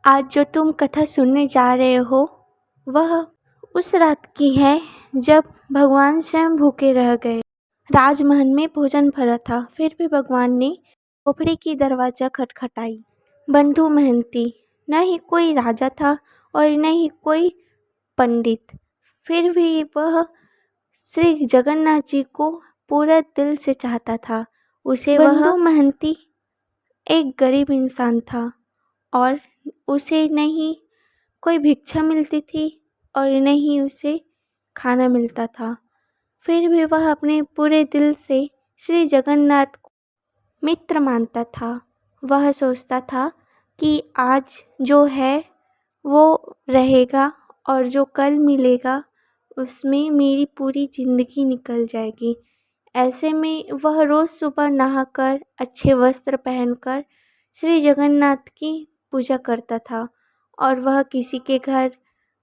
आज जो तुम कथा सुनने जा रहे हो वह उस रात की है जब भगवान स्वयं भूखे रह गए। राजमहल में भोजन भरा था, फिर भी भगवान ने खोपड़ी की दरवाजा खटखटाई। बंधु मेहनती, न ही कोई राजा था और न ही कोई पंडित, फिर भी वह श्री जगन्नाथ जी को पूरा दिल से चाहता था। उसे बंधु मेहनती एक गरीब इंसान था और उसे नहीं कोई भिक्षा मिलती थी और नहीं उसे खाना मिलता था। फिर भी वह अपने पूरे दिल से श्री जगन्नाथ को मित्र मानता था। वह सोचता था कि आज जो है वो रहेगा और जो कल मिलेगा उसमें मेरी पूरी ज़िंदगी निकल जाएगी। ऐसे में वह रोज़ सुबह नहाकर अच्छे वस्त्र पहनकर श्री जगन्नाथ की पूजा करता था और वह किसी के घर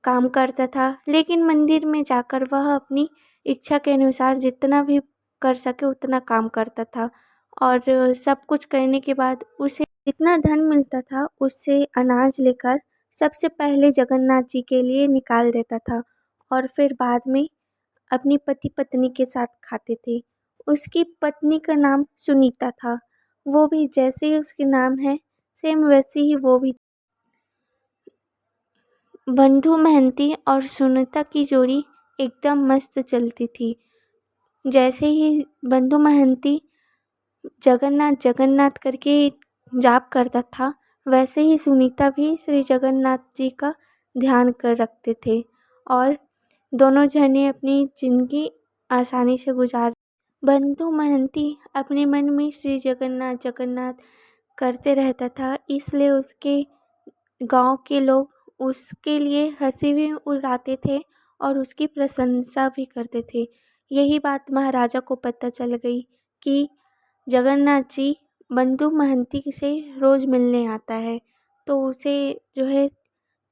काम करता था, लेकिन मंदिर में जाकर वह अपनी इच्छा के अनुसार जितना भी कर सके उतना काम करता था और सब कुछ करने के बाद उसे जितना धन मिलता था उससे अनाज लेकर सबसे पहले जगन्नाथ जी के लिए निकाल देता था और फिर बाद में अपनी पति पत्नी के साथ खाते थे। उसकी पत्नी का नाम सुनीता था। वो भी जैसे ही उसके नाम है सेम वैसे ही वो भी। बंधु मेहनती और सुनीता की जोड़ी एकदम मस्त चलती थी। जैसे ही बंधु मेहनती जगन्नाथ जगन्नाथ करके जाप करता था, वैसे ही सुनीता भी श्री जगन्नाथ जी का ध्यान कर रखते थे और दोनों जने अपनी ज़िंदगी आसानी से गुजार। बंधु मेहनती अपने मन में श्री जगन्नाथ जगन्नाथ करते रहता था, इसलिए उसके गांव के लोग उसके लिए हंसी भी उड़ाते थे और उसकी प्रशंसा भी करते थे। यही बात महाराजा को पता चल गई कि जगन्नाथ जी बंधु मेहनती से रोज़ मिलने आता है, तो उसे जो है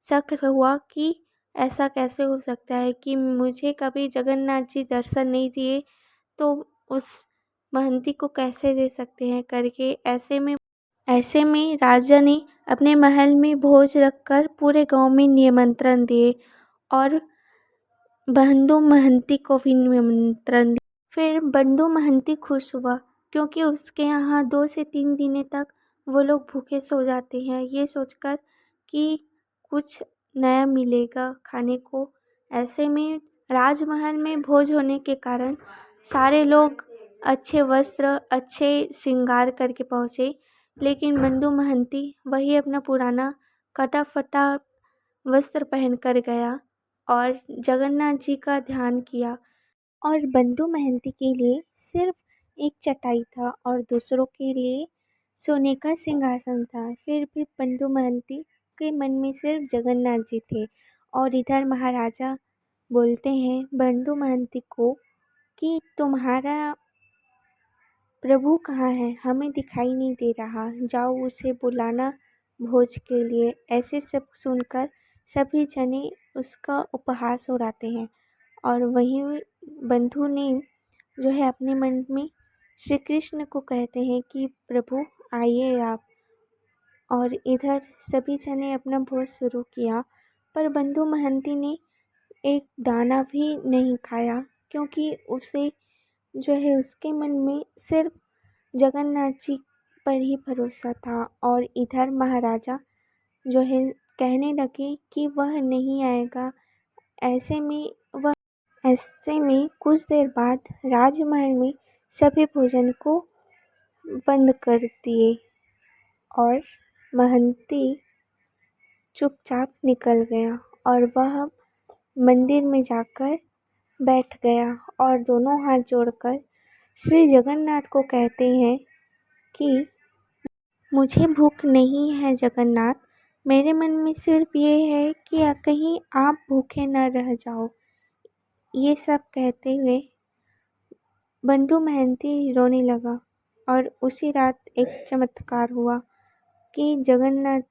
शक हुआ कि ऐसा कैसे हो सकता है कि मुझे कभी जगन्नाथ जी दर्शन नहीं दिए तो उस महंती को कैसे दे सकते हैं करके। ऐसे में राजा ने अपने महल में भोज रखकर पूरे गांव में निमंत्रण दिए और बंधु महंती को भी निमंत्रण दिया। फिर बंधु महंती खुश हुआ क्योंकि उसके यहाँ 2 से 3 दिनों तक वो लोग भूखे सो जाते हैं, ये सोचकर कि कुछ नया मिलेगा खाने को। ऐसे में राजमहल में भोज होने के कारण सारे लोग अच्छे वस्त्र अच्छे श्रृंगार करके पहुँचे, लेकिन बंधु महंती वही अपना पुराना कटा फटा वस्त्र पहन कर गया और जगन्नाथ जी का ध्यान किया। और बंधु मेहनती के लिए सिर्फ एक चटाई था और दूसरों के लिए सोने का सिंहासन था। फिर भी बंधु मेहनती के मन में सिर्फ जगन्नाथ जी थे। और इधर महाराजा बोलते हैं बंधु मेहनती को कि तुम्हारा प्रभु कहाँ है, हमें दिखाई नहीं दे रहा, जाओ उसे बुलाना भोज के लिए। ऐसे सब सुनकर सभी जने उसका उपहास उड़ाते हैं और वहीं बंधु ने जो है अपने मन में श्री कृष्ण को कहते हैं कि प्रभु आइए आप। और इधर सभी जने अपना भोज शुरू किया, पर बंधु महंती ने एक दाना भी नहीं खाया क्योंकि उसे जो है उसके मन में सिर्फ जगन्नाथ जी पर ही भरोसा था। और इधर महाराजा जो है कहने लगे कि वह नहीं आएगा। ऐसे में कुछ देर बाद राजमहल में सभी भोजन को बंद कर दिए और महंती चुपचाप निकल गया और वह मंदिर में जाकर बैठ गया और दोनों हाथ जोड़कर श्री जगन्नाथ को कहते हैं कि मुझे भूख नहीं है जगन्नाथ, मेरे मन में सिर्फ ये है कि कहीं आप भूखे न रह जाओ। ये सब कहते हुए बंधु मेहनती रोने लगा और उसी रात एक चमत्कार हुआ कि जगन्नाथ